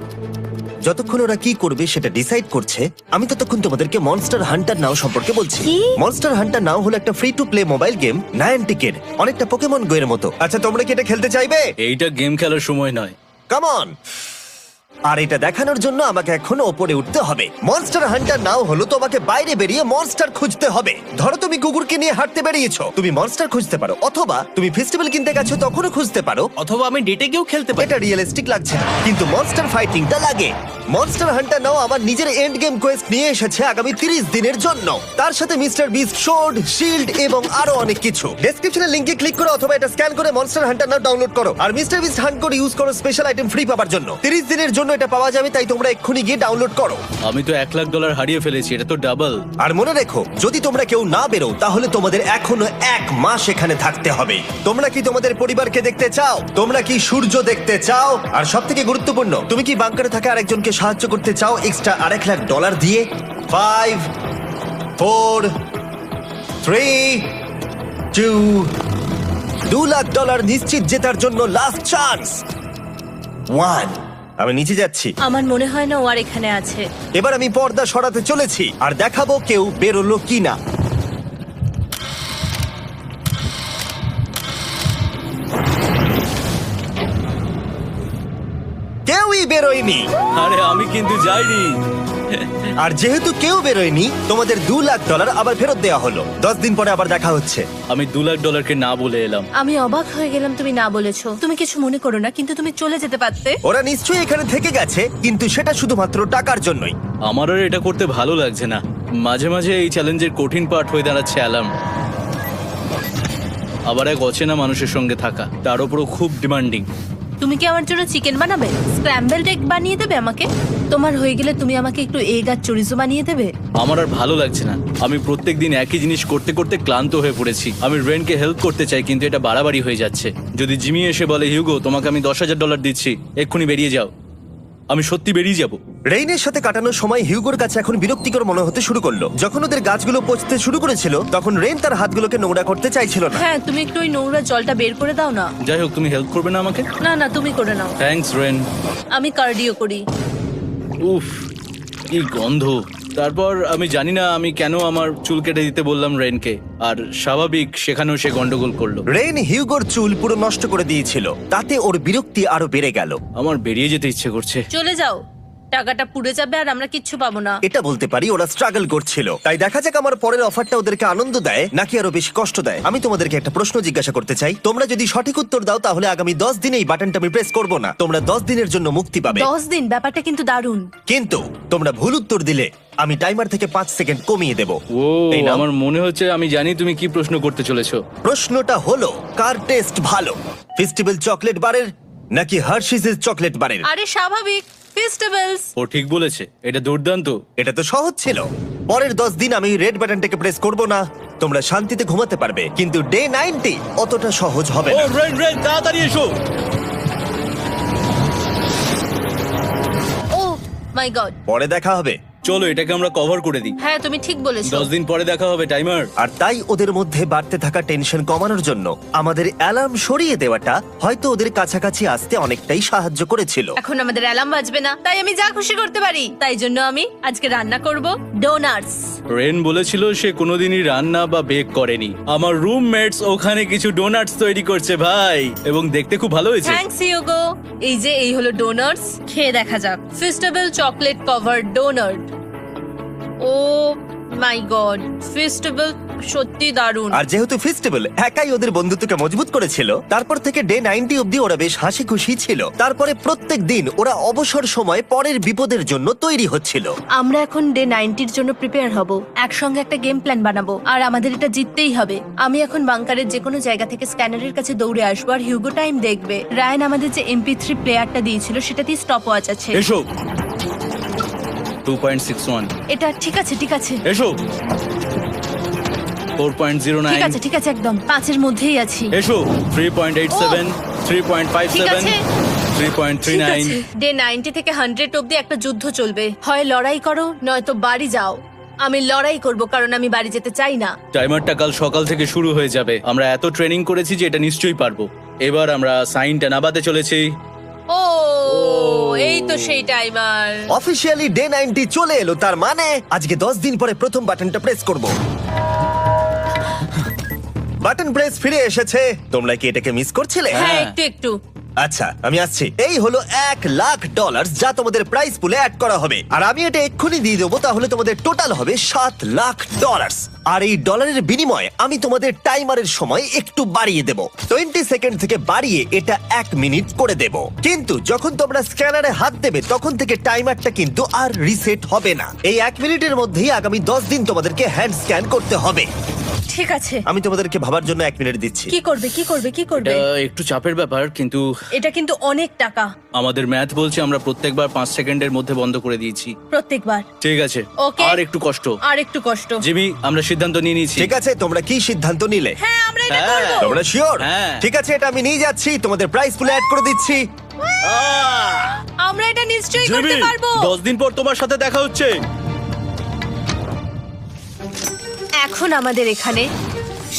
A: যতক্ষণ ওরা কি করবে সেটা ডিসাইড করছে, আমি ততক্ষণ তোমাদেরকে মনস্টার হান্টার নাও সম্পর্কে বলছি।
B: কি?
A: মনস্টার হান্টার নাও হলো একটা free to play mobile game, নায়ান্টিকের, অনেকটা পোকেমন গো এর মতো। আচ্ছা, তোমরা কি এটা খেলতে চাইবে?
C: এইটা গেম খেলার সময় নয়।
A: Come on. আর এটা দেখানোর জন্য আমাকে এখন ওপরে উঠতে হবে। মনস্টার হান্টার নাও হলো তোমাকে বাইরে বেরিয়ে মনস্টার খুঁজতে হবে। ধরো তুমি কুকুরকে নিয়ে হাঁটতে বেরিয়েছো, তুমি মনস্টার খুঁজতে পারো, অথবা তুমি ফেস্টিভ্যাল কিনতে গেছো তখনও খুঁজতে পারো।
D: অথবা আমি ডেটে গিয়েও খেলতে পারি।
A: এটা রিয়েলিস্টিক লাগছে না, কিন্তু মনস্টার ফাইটিংটা লাগে। মনস্টার হান্টার নাও আমার নিজের এন্ড গেম কোয়েস্ট নিয়ে এসেছে আগামী 30 দিনের জন্য। তার সাথে মিস্টার বিস্ট সোর্ড, শিল্ড এবং আরো অনেক কিছু। ডেসক্রিপশনের লিংকে ক্লিক করো অথবা এটা স্ক্যান করে মনস্টার হান্টার নাও ডাউনলোড করো। আর Mister Beast hunt code use করো স্পেশাল আইটেম ফ্রি পাওয়ার জন্য। 30 দিনের জন্য এটা পাওয়া যাবে, তাই তোমরা এক্ষুনি গিয়ে ডাউনলোড করো।
C: আমি তো $1,00,000 হারিয়ে ফেলেছি, এটা তো ডাবল।
A: আর মনে রেখো, যদি তোমরা কেউ না বেরো তাহলে তোমাদের এখনো 1 মাস এখানে থাকতে হবে। তোমরা কি তোমাদের পরিবারকে দেখতে চাও? তোমরা কি সূর্য দেখতে চাও? আর সবথেকে গুরুত্বপূর্ণ, তুমি কি বাংকারে থাকা আরেকজনকে সাহায্য করতে চাও এক্সট্রা $1,00,000 দিয়ে? 5 4 3 2 $2,00,000 নিশ্চিত জেতার জন্য লাস্ট চান্স। 1। আমি নিচে যাচ্ছি।
B: আমার মনে হয় না ও আর এখানে আছে।
A: এবার আমি পর্দা সরাতে চলেছি আর দেখাবো কেউ বেরোলো কিনা। কেউই বেরোয়নি।
C: আরে আমি কিন্তু যাইনি।
A: আর যেহেতু কেউ বেরোয়নি, তোমাদের $2,00,000 আবার ফেরত দেওয়া হলো। 10 দিন পরে আবার দেখা হচ্ছে।
C: আমি $2,00,000 না বলে এলাম।
B: আমি অবাক হয়ে গেলাম তুমি না বলেছো। তুমি কিছু মনে করো না, কিন্তু তুমি চলে যেতে পারতে।
A: ওরা নিশ্চয়ই এখানে থেকে গেছে, কিন্তু সেটা শুধুমাত্র টাকার জন্যই।
C: আমার আর এটা করতে ভালো লাগছে না। মাঝে মাঝে এই চ্যালেঞ্জের কঠিন পার্ট হয়ে দাঁড়াচ্ছে অ্যালার্ম। আবার এক অচেনা মানুষের সঙ্গে থাকা, তার উপরও খুব ডিমান্ডিং।
B: তুমি কি আমার জন্য চিকেন বানাবে? স্ক্র্যাম্বলড এগ বানিয়ে দেবে আমাকে? তোমার হয়ে গেলে তুমি আমাকে একটু এগ আর চরিজো বানিয়ে দেবে?
C: আমার আর ভালো লাগছে না। আমি প্রত্যেকদিন একই জিনিস করতে করতে ক্লান্ত হয়ে পড়েছি। আমি রেনকে হেল্প করতে চাই, কিন্তু এটা বাড়াবাড়ি হয়ে যাচ্ছে। যদি জিমি এসে বলে, হিউগো তোমাকে আমি $10,000 দিচ্ছি, এক্ষুনি বেরিয়ে যাও, আমি সত্যি বেরিয়ে যাব।
A: রেইনের সাথে কাটানোর সময় হিউগোর কাছে এখন বিরক্তিকর মনে হতে শুরু করলো। যখন ওদের গাছগুলো পচতে শুরু করেছিল, তখন রেইন তার হাতগুলোকে নোংরা করতে চাইছিল না।
B: হ্যাঁ, তুমি একটু ওই নোংরা জলটা বের করে দাও না।
C: যাই হোক, তুমি হেল্প করবে না আমাকে?
B: না না, তুমি করে নাও।
C: Thanks Ren.
B: আমি কার্ডিও করি।
C: উফ, কি গন্ধ। তারপর আমি জানি না আমি কেন আমার চুল কেটে দিতে বললাম রেনকে, আর স্বাভাবিক সেখানেও সে গন্ডগোল করলো।
A: রেইন হিউগোর চুল পুরো নষ্ট করে দিয়েছিল, তাতে ওর বিরক্তি আরো বেড়ে গেল।
C: আমার বেরিয়ে যেতে ইচ্ছে করছে।
B: চলে যাও। টাকাটা পুড়ে যাবে আর আমরা কিচ্ছু পাবো না।
A: এটা বলতে পারি ওরা স্ট্রাগল করছিল। তাই দেখা যাক আমার পরের অফারটা ওদেরকে আনন্দ দেয় নাকি আরো বেশি কষ্ট দেয়। আমি তোমাদেরকে একটা প্রশ্ন জিজ্ঞাসা করতে চাই, তোমরা যদি সঠিক উত্তর দাও তাহলে আগামী 10 দিনে এই বাটনটা আমি প্রেস করব না, তোমরা 10 দিনের জন্য মুক্তি পাবে।
B: 10 দিন, ব্যাপারটা কিন্তু দারুণ।
A: কিন্তু তোমরা ভুল উত্তর দিলে আমি টাইমার থেকে 5 সেকেন্ড কমিয়ে দেব।
C: ও
A: এই নাও।
C: আমার মনে হচ্ছে আমি জানি তুমি কি প্রশ্ন করতে চলেছো।
A: প্রশ্নটা হলো, কার টেস্ট ভালো, ফেস্টিভ্যাল চকলেট বারের নাকি হার্শিসের চকলেট বারের?
B: আরে স্বাভাবিক, ফেস্টিভ্যালস।
C: ও ঠিক বলেছে, এটা দুর্দান্ত।
A: এটা তো সহজ ছিল। পরের 10 দিন আমি রেড বাটনটাকে প্রেস করব না, তোমরা শান্তিতে ঘুমাতে পারবে। কিন্তু ডে 90 অতটা সহজ হবে
C: ও
A: না।
C: রেন রেন তাড়াতাড়ি এসো।
B: ও মাই গড।
A: পরে দেখা হবে।
C: চলো এটাকে আমরা কভার করে দিই।
B: হ্যাঁ তুমি ঠিক বলেছো।
C: 10 দিন পরে দেখা হবে টাইমার।
A: আর তাই ওদের মধ্যে বাড়তে থাকা টেনশন কমানোর জন্য আমাদের অ্যালার্ম সরিয়ে দেওয়াটা হয়তো ওদের কাছাকাছি আসতে অনেকটাই সাহায্য করেছিল।
B: এখন আমাদের অ্যালার্ম বাজবে না, তাই আমি যা খুশি করতে পারি। তাই জন্য আমি আজকে রান্না করব ডোনাটস।
C: রেন বলেছিল সে কোনোদিনই রান্না বা বেক করেনি। আমার রুমমেটস ওখানে কিছু ডোনাটস তৈরি করছে ভাই, এবং দেখতে খুব ভালো হয়েছে।
B: থ্যাঙ্কস ইয়োগো। এই হলো ডোনাটস, খেয়ে দেখা যাক। Festival chocolate cover donut. Oh my god, festival সত্যি দারুণ।
A: আর যেহেতু ফেস্টিভ্যাল একাই ওদের বন্ধুত্বকে মজবুত করেছিল, তারপর থেকে ডে 90 অব্দি ওরা বেশ হাসি খুশি ছিল। তারপরে প্রত্যেক দিন ওরা অবসর সময় পরের বিপদের জন্য তৈরি হচ্ছিল।
B: আমরা এখন ডে 90-র জন্য প্রিপেয়ার হব। একসঙ্গে একটা গেম প্ল্যান বানাবো, আর আমাদের এটা জিততেই হবে। আমি এখন বাংকারের যে কোনো জায়গা থেকে স্ক্যানারের কাছে দৌড়ে আসবো, আর হিউগো টাইম দেখবে। রায়ান আমাদের যে MP3 প্লেয়ারটা দিয়েছিল সেটাতেই স্টপ ওয়াচ আছে।
C: এসো 2.61।
B: এটা ঠিক আছে, ঠিক আছে,
C: এসো
B: ঠিক আছে,
C: 4.09।
B: ঠিক আছে, একদম 5-এর মধ্যেই আছি।
C: এসো 3.87,
B: ঠিক
C: 3.57,
B: আছে, ঠিক
C: 3.39।
B: আছে। ডে 90 থেকে 100 অব্দি একটা যুদ্ধ চলবে। হয় লড়াই করো, নয়তো বাড়ি যাও। আমি লড়াই করব, কারণ আমি বাড়ি যেতে চাই না।
C: টাইমারটা কাল সকাল থেকে শুরু হয়ে যাবে। আমরা এত ট্রেনিং করেছি যে এটা নিশ্চয়ই পারবো। এবার আমরা সাইনটা নাবাতে চলেছি।
B: ও এই তো সেই টাইমার।
A: অফিসিয়ালি ডে 90 চলে এলো, তার মানে আজকে 10 দিন পরে প্রথম বাটনটা প্রেস করব। বাটন প্রেস ফিরে এসেছে। তোমরা কি এটাকে মিস করছিলে?
B: হ্যাঁ, একটু একটু।
A: আচ্ছা আমি আসছি। এই হলো $1,00,000 যা তোমাদের প্রাইস পুলে অ্যাড করা হবে, আর আমি এটা এক্ষুনি দিয়ে দেবো। তাহলে তোমাদের টোটাল হবে $7,00,000। আর এই ডলারের বিনিময়ে আমি তোমাদের টাইমারের সময় একটু বাড়িয়ে দেব। 20 সেকেন্ড থেকে বাড়িয়ে এটা 1 মিনিট করে দেব। কিন্তু যখন তোমরা স্ক্যানারে হাত দেবে তখন থেকে টাইমারটা কিন্তু আর রিসেট হবে না। এই 1 মিনিটের মধ্যেই আগামী 10 দিন তোমাদেরকে হ্যান্ড স্ক্যান করতে হবে।
B: ঠিক আছে।
A: আমি তোমাদেরকে ভাবার জন্য 1 মিনিট দিচ্ছি।
B: কি করবে, কি করবে, কি করবে?
C: এটা একটু চাপের ব্যাপার, কিন্তু
B: এটা কিন্তু অনেক টাকা।
C: আমাদের ম্যাথ বলছে আমরা প্রত্যেকবার 5 সেকেন্ডের মধ্যে বন্ধ করে দিয়েছি।
B: প্রত্যেকবার।
C: ঠিক আছে,
B: Okay.
C: আর একটু কষ্ট।
B: আর একটু কষ্ট।
C: জিমি, আমরা সিদ্ধান্ত নিয়ে নিয়েছি।
A: ঠিক আছে, তোমরা কি সিদ্ধান্ত নিলে?
B: হ্যাঁ, আমরা এটা
C: হ্যাঁ।
B: করব।
A: তোমরা শিওর?
C: হ্যাঁ।
A: ঠিক আছে, এটা আমি নিয়ে যাচ্ছি, তোমাদের প্রাইস পুলে অ্যাড করে দিচ্ছি।
B: আমরা এটা নিশ্চয়ই
C: জিমি,
B: করতে পারবো।
C: 10 দিন পর তোমার সাথে দেখা হচ্ছে।
B: এখন আমাদের এখানে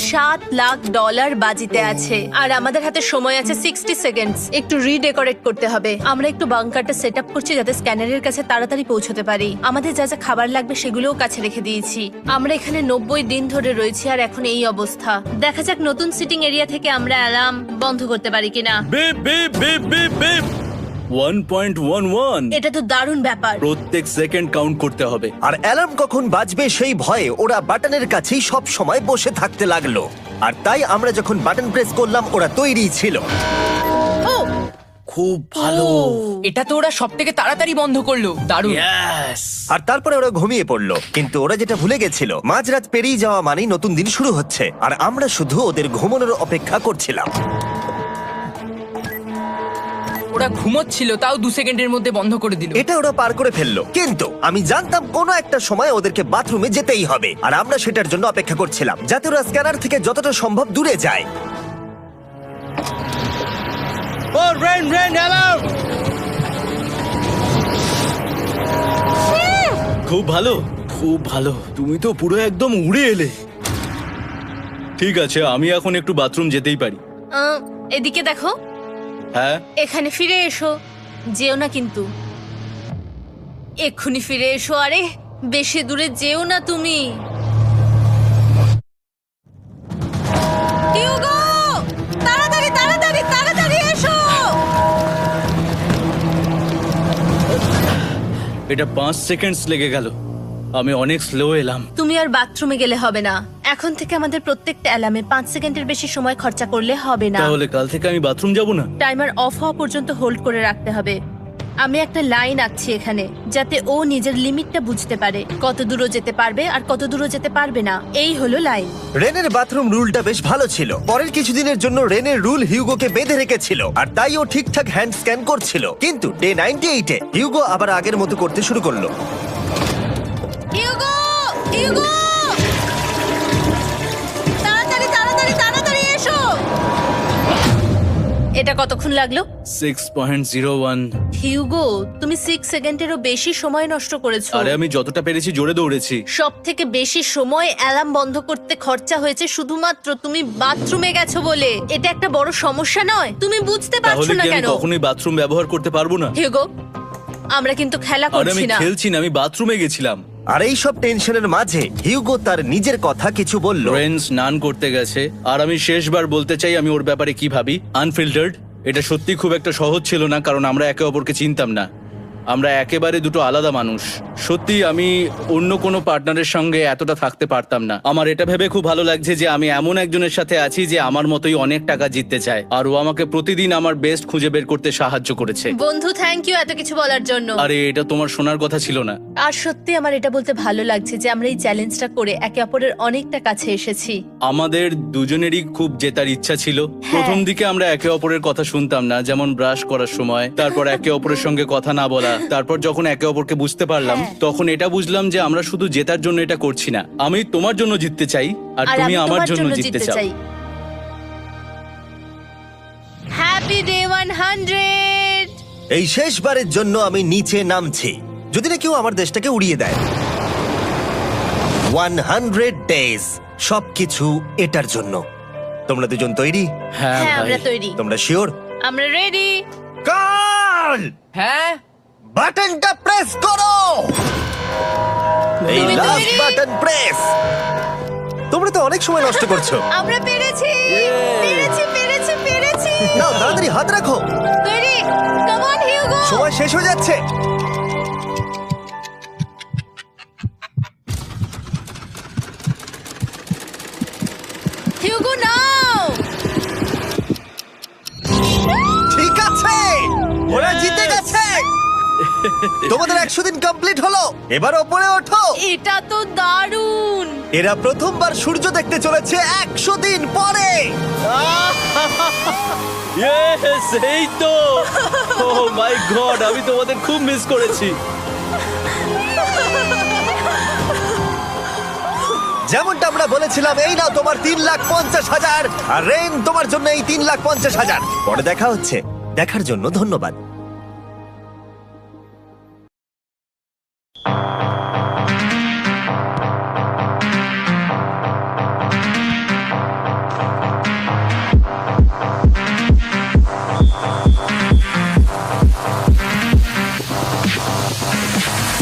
B: $7,00,000 বাজিতে আছে, আর আমাদের হাতে সময় আছে 60 সেকেন্ডস। একটু রিডেকোরেট করতে হবে। আমরা একটু বাংকারটা সেট আপ করছি যাতে স্ক্যানারের কাছে তাড়াতাড়ি পৌঁছতে পারি। আমাদের যা যা খাবার লাগবে সেগুলোও কাছে রেখে দিয়েছি। আমরা এখানে 90 দিন ধরে রয়েছি, আর এখন এই অবস্থা। দেখা যাক নতুন সিটিং এরিয়া থেকে আমরা অ্যালার্ম বন্ধ করতে পারি কিনা।
C: Beep beep beep beep beep 1.11।
B: এটা তো দারুণ ব্যাপার।
C: প্রত্যেক সেকেন্ড কাউন্ট করতে হবে।
A: আর অ্যালার্ম কখন বাজবে সেই ভয়ে ওরা বাটনের কাছেই সব সময় বসে থাকতে লাগলো। আর তাই আমরা যখন বাটন প্রেস করলাম ওরা তৈরি ছিল।
B: ও
C: খুব ভালো।
F: এটা তো ওরা সব থেকে তাড়াতাড়ি বন্ধ করলো। দারুণ।
C: ইয়েস।
A: আর তারপরে ওরা ঘুমিয়ে পড়লো। কিন্তু ওরা যেটা ভুলে গেছিল, মাঝরাত পেরিয়ে যাওয়া মানেই নতুন দিন শুরু হচ্ছে, আর আমরা শুধু ওদের ঘুমানোর অপেক্ষা করছিলাম।
F: ওরা ঘুমোচ্ছিল, তাও 2 সেকেন্ডের মধ্যে বন্ধ করে দিল।
A: এটা ওরা পার করে ফেললো, কিন্তু আমি জানতাম কোনো একটা সময় ওদেরকে বাথরুমে যেতেই হবে, আর আমরা সেটার জন্য অপেক্ষা করছিলাম যাতে ওরা স্ক্যানার থেকে যতটা সম্ভব দূরে যায়।
C: ও রেন রেন অ্যালার্ম। খুব ভালো, খুব ভালো। তুমি তো পুরো একদম উড়ে এলে। ঠিক আছে, আমি এখন একটু বাথরুম যেতেই পারি।
B: এদিকে দেখো।
C: হ্যাঁ,
B: এখানে ফিরে এসো, যেও না কিন্তু। এক্ষুনি ফিরে এসো। আরে বেশি দূরে যেও না তুমি। হিউগো, তাড়াতাড়ি তাড়াতাড়ি তাড়াতাড়ি এসো।
C: এটা 5 সেকেন্ডস লেগে গেল। আমি অনেক স্লো এলাম।
B: তুমি আর বাথরুমে গেলে হবে না। এখন থেকে আমাদের প্রত্যেকটা অ্যালার্মে 5 সেকেন্ডের বেশি সময় খরচা করলে হবে না।
C: তাহলে কাল থেকে আমি বাথরুম যাব না?
B: টাইমার অফ হওয়া পর্যন্ত হোল্ড করে রাখতে হবে। আমি একটা লাইন আঁকছি এখানে, যাতে ও নিজের লিমিটটা বুঝতে পারে, কত দূর যেতে পারবে আর কত দূর যেতে পারবে না। এই হলো লাইন।
A: রেনের বাথরুম রুলটা বেশ ভালো ছিল। পরের কিছুদিনের জন্য রেনের রুল হিউগোকে বেঁধে রেখেছিল, আর তাই ও ঠিকঠাক হ্যান্ড স্ক্যান করছিল। কিন্তু ডে 98-এ হিউগো আবার আগের মতো করতে শুরু করলো।
B: হিউগো, হিউগো, তাড়াতাড়ি তাড়াতাড়ি তাড়াতাড়ি এসো। এটা কতক্ষণ লাগলো?
C: 6.01।
B: হিউগো, তুমি 6 সেকেন্ডেরও বেশি সময় নষ্ট করেছো।
C: আরে আমি যতটা পেরেছি জোরে দৌড়েছি।
B: সব থেকে বেশি সময় অ্যালার্ম বন্ধ করতে খরচা হয়েছে শুধুমাত্র তুমি বাথরুমে গেছো বলে। এটা একটা বড় সমস্যা নয়? তুমি বুঝতে পারছো
C: তাহলে
B: না
C: কি আমি
B: কেন?
C: কখনোই বাথরুম ব্যবহার করতে পারবো না?
B: হিউগো, আমরা কিন্তু খেলা
C: আরে আমি
B: করছি না।
C: খেলছি না, আমি বাথরুমে গেছিলাম।
A: আর এই সব টেনশনের মাঝে হিউগো তার নিজের কথা কিছু বলল।
C: রেন স্নান করতে গেছে, আর আমি শেষবার বলতে চাই আমি ওর ব্যাপারে কি ভাবি। আনফিল্টার্ড। এটা সত্যি খুব একটা সহজ ছিল না, কারণ আমরা একে অপরকে চিনতাম না। আমরা একেবারে দুটো আলাদা মানুষ। সত্যি আমি অন্য কোনো পার্টনারের সঙ্গে এতটা থাকতে পারতাম না। আমার এটা ভেবে খুব ভালো লাগছে যে আমি এমন একজনের সাথে আছি যে আমার মতোই অনেক টাকা জিততে চায়, আর ও আমাকে প্রতিদিন আমার বেস্ট খুঁজে বের করতে সাহায্য করেছে।
B: বন্ধু, থ্যাংক ইউ এত কিছু বলার জন্য।
C: আরে এটা তোমার শোনার কথা ছিল না।
B: আর সত্যি আমার এটা বলতে ভালো লাগছে যে আমরা এই চ্যালেঞ্জটা করে একে অপরের অনেকটা কাছে এসেছি।
C: আমাদের দুজনেরই খুব জেতার ইচ্ছা ছিল। প্রথম দিকে আমরা একে অপরের কথা শুনতাম না, যেমন ব্রাশ করার সময়, তারপর একে অপরের সঙ্গে কথা না বলা। তারপর যখন একে অপরকে বুঝতে পারলাম, তখন এটা বুঝলাম যে আমরা শুধু জেতার জন্য এটা করছি না। আমি তোমার জন্য জিততে চাই, আর তুমি
B: আমি
C: আমার
B: তোমার
C: জন্য জিততে চাও।
B: Happy day 100।
A: এই শেষবারের জন্য আমি নিচে নামছি, যদি না কেউ আমার দেশটাকে উড়িয়ে দেয়। 100 ডেজ, সবকিছু এটার জন্য। তোমরা দুজন তৈরি?
C: হ্যাঁ
B: হ্যাঁ,
C: ভাই।
B: আমরা তৈরি।
A: তোমরা শিওর?
B: আমরা রেডি।
A: কাল
F: হ্যাঁ,
A: বাটনটা প্রেস করো। এই
B: তুমি
A: লাস্ট
B: তৈরি?
A: Button press. তোমরা তো অনেক সময় নষ্ট করছো।
B: আমরা পেরেছি, পেরেছি, পেরেছি, পেরেছি।
A: নাও তাড়াতাড়ি হাত রাখো,
B: তৈরি? Come on Hugo.
A: সময় শেষ হয়ে যাচ্ছে।
B: হিউগো নাও।
A: ঠিক আছে, ওরা জিতে গেছে। তোমাদের 100 দিন কমপ্লিট হলো। এবার ওপরে ওঠো।
B: এটা তো দারুণ।
A: এরা প্রথমবার সূর্য দেখতে চলেছে 100 দিন পরে।
C: Yes, এই তো। Oh my God, আমি তোমাদের খুব মিস করেছি।
A: যেমনটা আমরা বলেছিলাম, এই নাও তোমার 3,50,000, আর রেন তোমার জন্য এই 3,50,000। পরে দেখা হচ্ছে। দেখার জন্য ধন্যবাদ।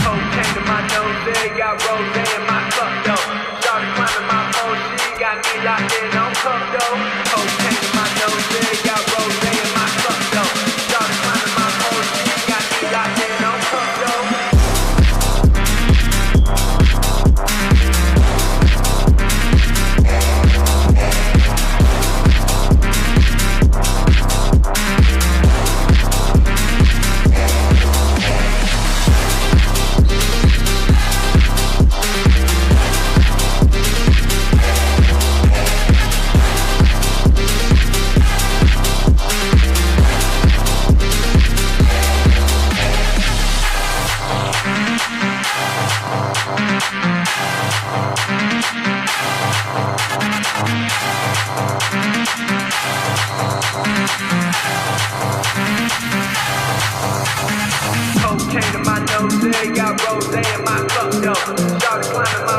G: Cocaine to my nose, there got rose in my cup though. Started climbing my old she got me locked in on cup though. Cocaine to my nose, there got rose in my cup though. Started climbing my old she got me locked in on cup though. Cocaine to my nose, there got rose in my cup though. Started climbing my